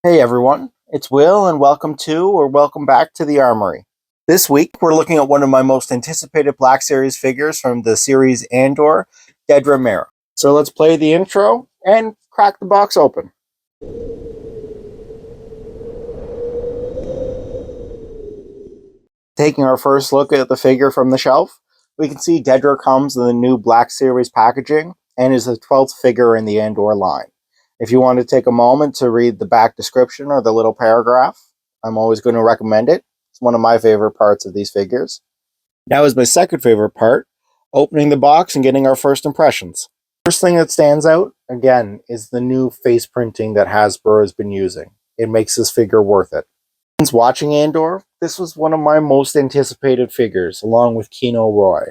Hey everyone, it's Will and welcome back to the Armory. This week we're looking at one of my most anticipated Black Series figures from the series Andor, Dedra Meero. So let's play the intro and crack the box open. Taking our first look at the figure from the shelf, we can see Dedra comes in the new Black Series packaging and is the 12th figure in the Andor line. If you want to take a moment to read the back description or the little paragraph, I'm always going to recommend it. It's one of my favorite parts of these figures. Now is my second favorite part, opening the box and getting our first impressions. First thing that stands out, again, is the new face printing that Hasbro has been using. It makes this figure worth it. Since watching Andor, this was one of my most anticipated figures, along with Kino Roy.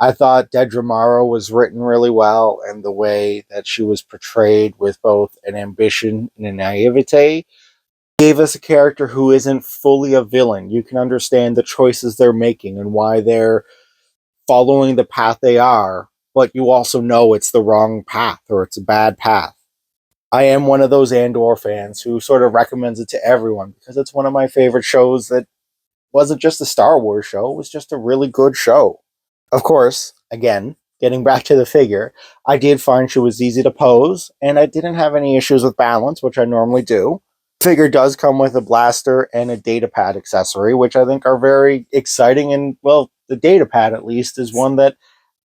I thought Dedra Meero was written really well, and the way that she was portrayed with both an ambition and a naivete gave us a character who isn't fully a villain. You can understand the choices they're making and why they're following the path they are, but you also know it's the wrong path or it's a bad path. I am one of those Andor fans who sort of recommends it to everyone because it's one of my favorite shows that wasn't just a Star Wars show, it was just a really good show. Of course, again, getting back to the figure, I did find she was easy to pose, and I didn't have any issues with balance, which I normally do. The figure does come with a blaster and a datapad accessory, which I think are very exciting, and, well, the datapad, at least, is one that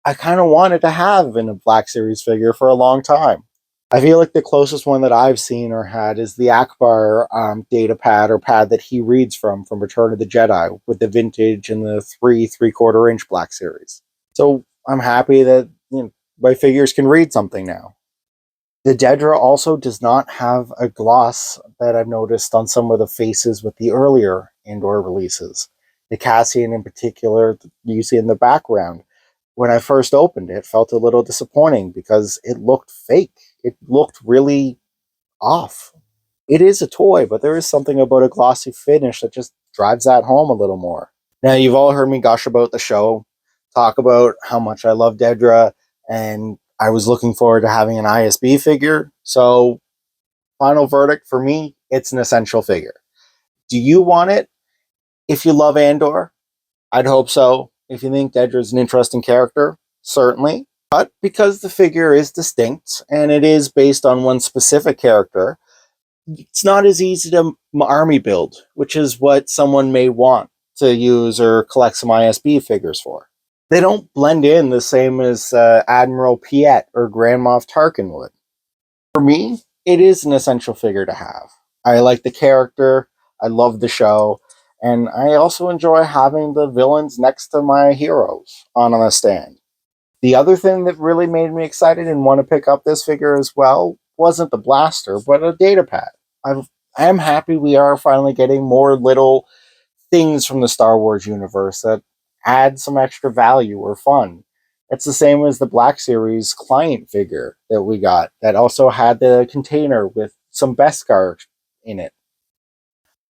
I kind of wanted to have in a Black Series figure for a long time. I feel like the closest one that I've seen or had is the Akbar data pad or pad that he reads from Return of the Jedi with the vintage and the 3/4 inch Black Series. So I'm happy that my figures can read something now. The Dedra also does not have a gloss that I've noticed on some of the faces with the earlier Andor releases. The Cassian in particular, you see in the background. When I first opened it, felt a little disappointing because it looked fake. It looked really off. It is a toy, but there is something about a glossy finish that just drives that home a little more. Now, you've all heard me gush about the show, talk about how much I love Dedra, and I was looking forward to having an ISB figure. So, final verdict for me, it's an essential figure. Do you want it? If you love Andor, I'd hope so. If you think Dedra is an interesting character, certainly. But because the figure is distinct and it is based on one specific character, it's not as easy to army build, which is what someone may want to use or collect some ISB figures for. They don't blend in the same as Admiral Piet or Grand Moff Tarkin would. For me, it is an essential figure to have. I like the character, I love the show, and I also enjoy having the villains next to my heroes on a stand. The other thing that really made me excited and want to pick up this figure as well wasn't the blaster, but a data pad. I am happy we are finally getting more little things from the Star Wars universe that add some extra value or fun. It's the same as the Black Series client figure that we got that also had the container with some Beskar in it.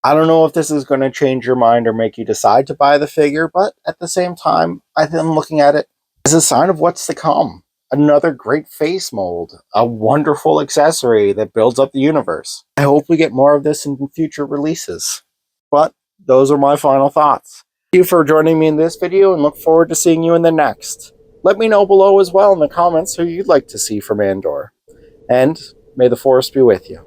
I don't know if this is going to change your mind or make you decide to buy the figure, but at the same time, I think I'm looking at it as a sign of what's to come. Another great face mold, a wonderful accessory that builds up the universe. I hope we get more of this in future releases. But those are my final thoughts. Thank you for joining me in this video and look forward to seeing you in the next. Let me know below as well in the comments who you'd like to see from Andor. And may the Force be with you.